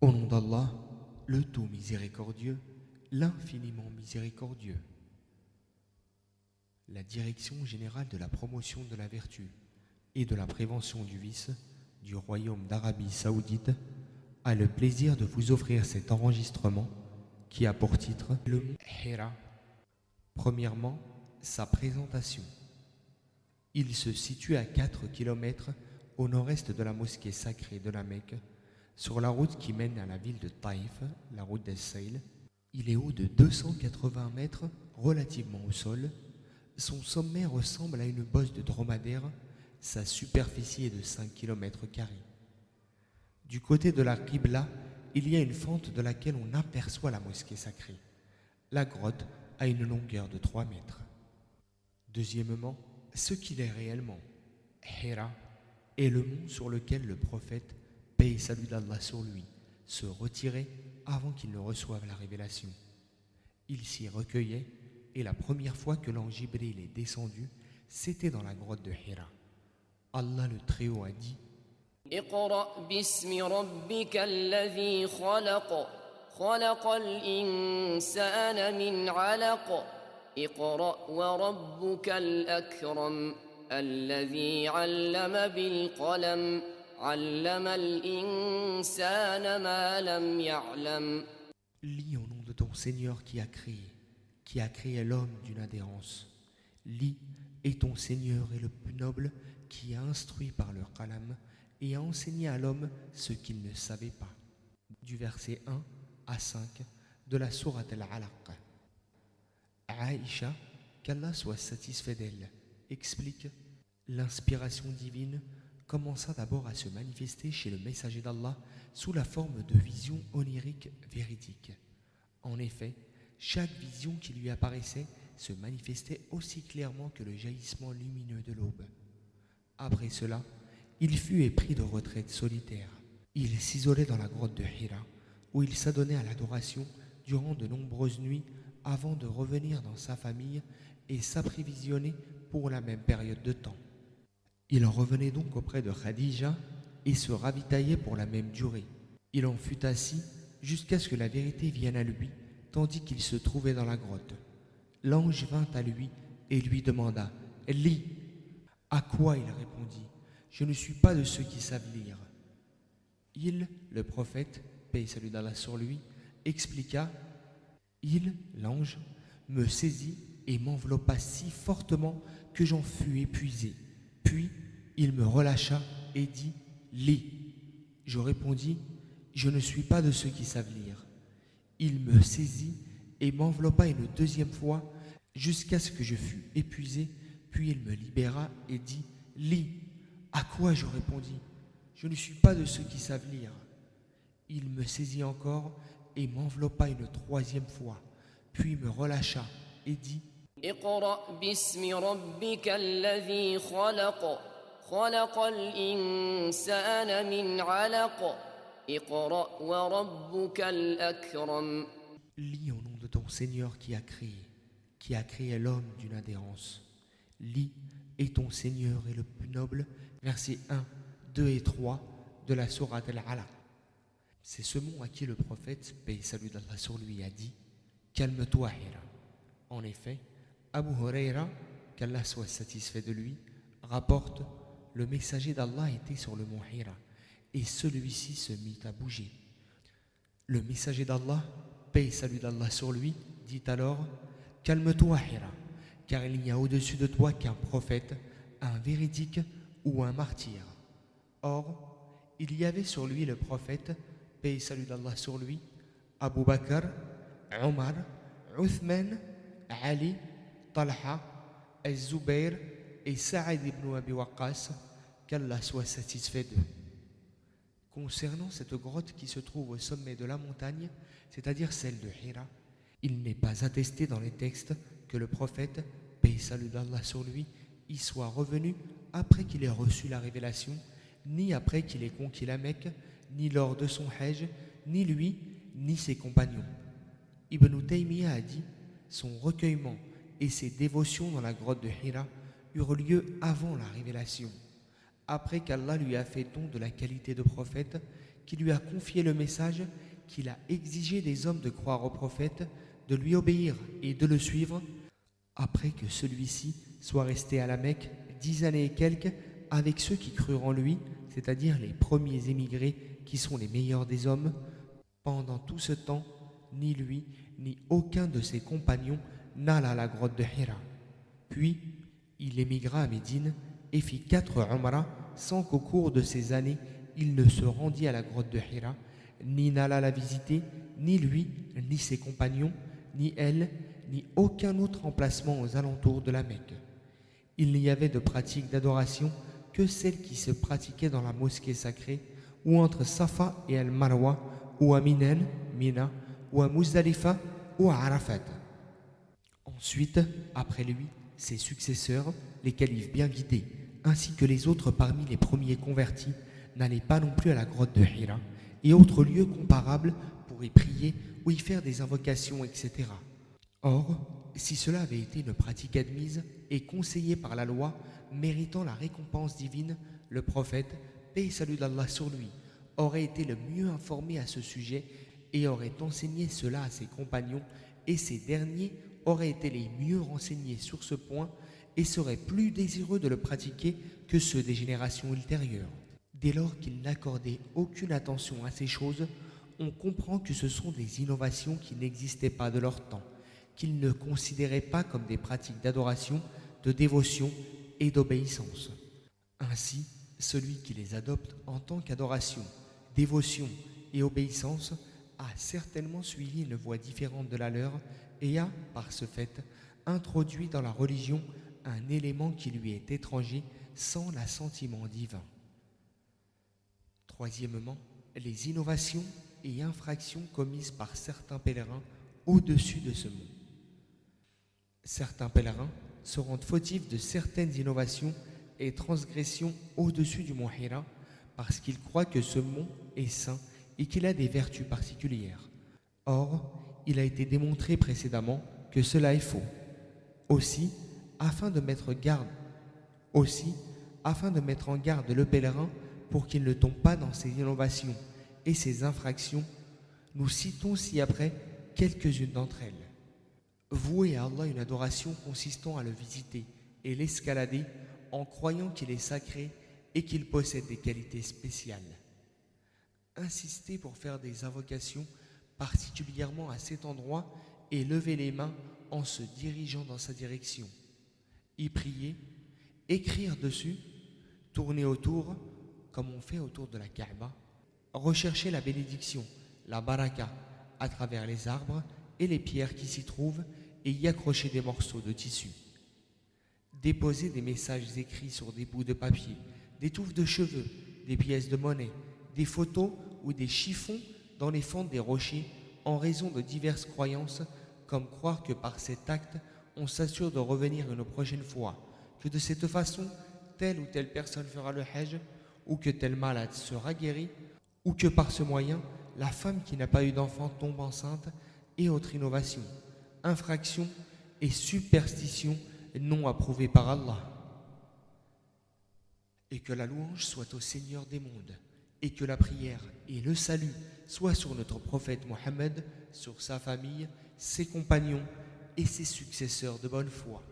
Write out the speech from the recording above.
Au nom d'Allah, le tout miséricordieux, l'infiniment miséricordieux. La Direction générale de la promotion de la vertu et de la prévention du vice du Royaume d'Arabie Saoudite a le plaisir de vous offrir cet enregistrement qui a pour titre le mont Hira. Premièrement, sa présentation. Il se situe à 4 km au nord-est de la mosquée sacrée de la Mecque, sur la route qui mène à la ville de Taïf, la route des Saïl. Il est haut de 280 mètres relativement au sol. Son sommet ressemble à une bosse de dromadaire. Sa superficie est de 5 km². Du côté de la Qibla, il y a une fente de laquelle on aperçoit la mosquée sacrée. La grotte a une longueur de 3 mètres. Deuxièmement, ce qu'il est réellement. Hira est le mont sur lequel le prophète, paix et salut d'Allah sur lui, se retirait avant qu'il ne reçoive la révélation. Il s'y recueillait et la première fois que l'ange Jibril est descendu, c'était dans la grotte de Hira. Allah le Très-Haut a dit: اقرأ باسم ربك الذي خلق خلق الإنسان من علق اقرأ وربك الأكرم الذي علم بالقلم علم الإنسان ما لم يعلم. Lis au nom de ton Seigneur qui a créé l'homme d'une adhérence. Lis, et ton Seigneur est le plus noble qui a instruit par le qalam et a enseigné à l'homme ce qu'il ne savait pas. Du verset 1 à 5 de la sourate Al-Alaq. Aïcha, qu'Allah soit satisfait d'elle, explique: l'inspiration divine commença d'abord à se manifester chez le messager d'Allah sous la forme de visions oniriques véridiques. En effet, chaque vision qui lui apparaissait se manifestait aussi clairement que le jaillissement lumineux de l'aube. Après cela, il fut épris de retraite solitaire. Il s'isolait dans la grotte de Hira, où il s'adonnait à l'adoration durant de nombreuses nuits avant de revenir dans sa famille et s'apprévisionner pour la même période de temps. Il revenait donc auprès de Khadija et se ravitaillait pour la même durée. Il en fut assis jusqu'à ce que la vérité vienne à lui, tandis qu'il se trouvait dans la grotte. L'ange vint à lui et lui demanda: « Lis !» À quoi il répondit: « Je ne suis pas de ceux qui savent lire. » Il, le prophète, paix et salut d'Allah sur lui, expliqua: « Il, l'ange, me saisit et m'enveloppa si fortement que j'en fus épuisé. Puis, il me relâcha et dit: « Lis !» Je répondis: « Je ne suis pas de ceux qui savent lire. » Il me saisit et m'enveloppa une deuxième fois jusqu'à ce que je fus épuisé. Puis il me libéra et dit: « Lis !» À quoi je répondis: « Je ne suis pas de ceux qui savent lire. » Il me saisit encore et m'enveloppa une troisième fois, puis me relâcha et dit: « اقرأ باسم ربك الذي خلق خلق الإنسان من علق اقرأ وربك الأكرم. Lis au nom de ton Seigneur qui a créé l'homme d'une adhérence. Lis, et ton Seigneur est le plus noble. Versets 1, 2 et 3 de la sourate Al-Alaq. C'est ce mot à qui le prophète, paix et salut d'Allah sur lui, a dit: « Calme-toi, Hira. » En effet, Abu Huraira, qu'Allah soit satisfait de lui, rapporte: le messager d'Allah était sur le mont Hira et celui-ci se mit à bouger. Le messager d'Allah, paix et salut d'Allah sur lui, dit alors: « Calme-toi, Hira, car il n'y a au-dessus de toi qu'un prophète, un véridique ou un martyr. » Or, il y avait sur lui le prophète, paix et salut d'Allah sur lui, Abu Bakr, Omar, Uthman, Ali, Talha, Az-Zubayr et Sa'id ibn Abi Waqqas, qu'Allah soit satisfait d'eux. Concernant cette grotte qui se trouve au sommet de la montagne, c'est-à-dire celle de Hira, il n'est pas attesté dans les textes que le prophète, paix et salut d'Allah sur lui, y soit revenu après qu'il ait reçu la révélation, ni après qu'il ait conquis la Mecque, ni lors de son hajj, ni lui, ni ses compagnons. Ibn Taymiyyah a dit: son recueillement et ses dévotions dans la grotte de Hira eurent lieu avant la révélation, après qu'Allah lui a fait don de la qualité de prophète, qui lui a confié le message qu'il a exigé des hommes de croire au prophète, de lui obéir et de le suivre, après que celui-ci soit resté à la Mecque 10 années et quelques avec ceux qui crurent en lui, c'est-à-dire les premiers émigrés qui sont les meilleurs des hommes. Pendant tout ce temps, ni lui, ni aucun de ses compagnons n'alla à la grotte de Hira. Puis, il émigra à Médine et fit 4 umrahs sans qu'au cours de ces années, il ne se rendit à la grotte de Hira, ni n'alla la visiter, ni lui, ni ses compagnons, ni elle, ni aucun autre emplacement aux alentours de la Mecque. Il n'y avait de pratique d'adoration que celle qui se pratiquait dans la mosquée sacrée, ou entre Safa et Al-Marwa, ou à Minan, Mina, ou à Muzdalifa, ou à Arafat. Ensuite, après lui, ses successeurs, les califes bien guidés, ainsi que les autres parmi les premiers convertis, n'allaient pas non plus à la grotte de Hira et autres lieux comparables pour y prier ou y faire des invocations, etc. Or, si cela avait été une pratique admise et conseillée par la loi, méritant la récompense divine, le prophète, paix et salut d'Allah sur lui, aurait été le mieux informé à ce sujet et aurait enseigné cela à ses compagnons, et ces derniers auraient été les mieux renseignés sur ce point et seraient plus désireux de le pratiquer que ceux des générations ultérieures. Dès lors qu'ils n'accordaient aucune attention à ces choses, on comprend que ce sont des innovations qui n'existaient pas de leur temps, qu'ils ne considéraient pas comme des pratiques d'adoration, de dévotion et d'obéissance. Ainsi, celui qui les adopte en tant qu'adoration, dévotion et obéissance a certainement suivi une voie différente de la leur et a, par ce fait, introduit dans la religion un élément qui lui est étranger sans l'assentiment divin. Troisièmement, les innovations et infractions commises par certains pèlerins au-dessus de ce mont. Certains pèlerins se rendent fautifs de certaines innovations et transgressions au-dessus du mont Hira parce qu'ils croient que ce mont est saint et qu'il a des vertus particulières. Or, il a été démontré précédemment que cela est faux. Aussi, afin de mettre en garde le pèlerin pour qu'il ne tombe pas dans ces innovations et ces infractions, nous citons ci-après quelques-unes d'entre elles. Vouer à Allah une adoration consistant à le visiter et l'escalader en croyant qu'il est sacré et qu'il possède des qualités spéciales. Insister pour faire des invocations particulièrement à cet endroit et lever les mains en se dirigeant dans sa direction. Y prier, écrire dessus, tourner autour, comme on fait autour de la Kaaba, rechercher la bénédiction, la baraka, à travers les arbres et les pierres qui s'y trouvent et y accrocher des morceaux de tissu. Déposer des messages écrits sur des bouts de papier, des touffes de cheveux, des pièces de monnaie, des photos ou des chiffons dans les fentes des rochers en raison de diverses croyances, comme croire que par cet acte, on s'assure de revenir une prochaine fois, que de cette façon, telle ou telle personne fera le hajj, ou que tel malade sera guéri, ou que par ce moyen, la femme qui n'a pas eu d'enfant tombe enceinte, et autres innovations, infractions et superstitions non approuvées par Allah. Et que la louange soit au Seigneur des mondes, et que la prière et le salut soient sur notre prophète Mohammed, sur sa famille, ses compagnons et ses successeurs de bonne foi.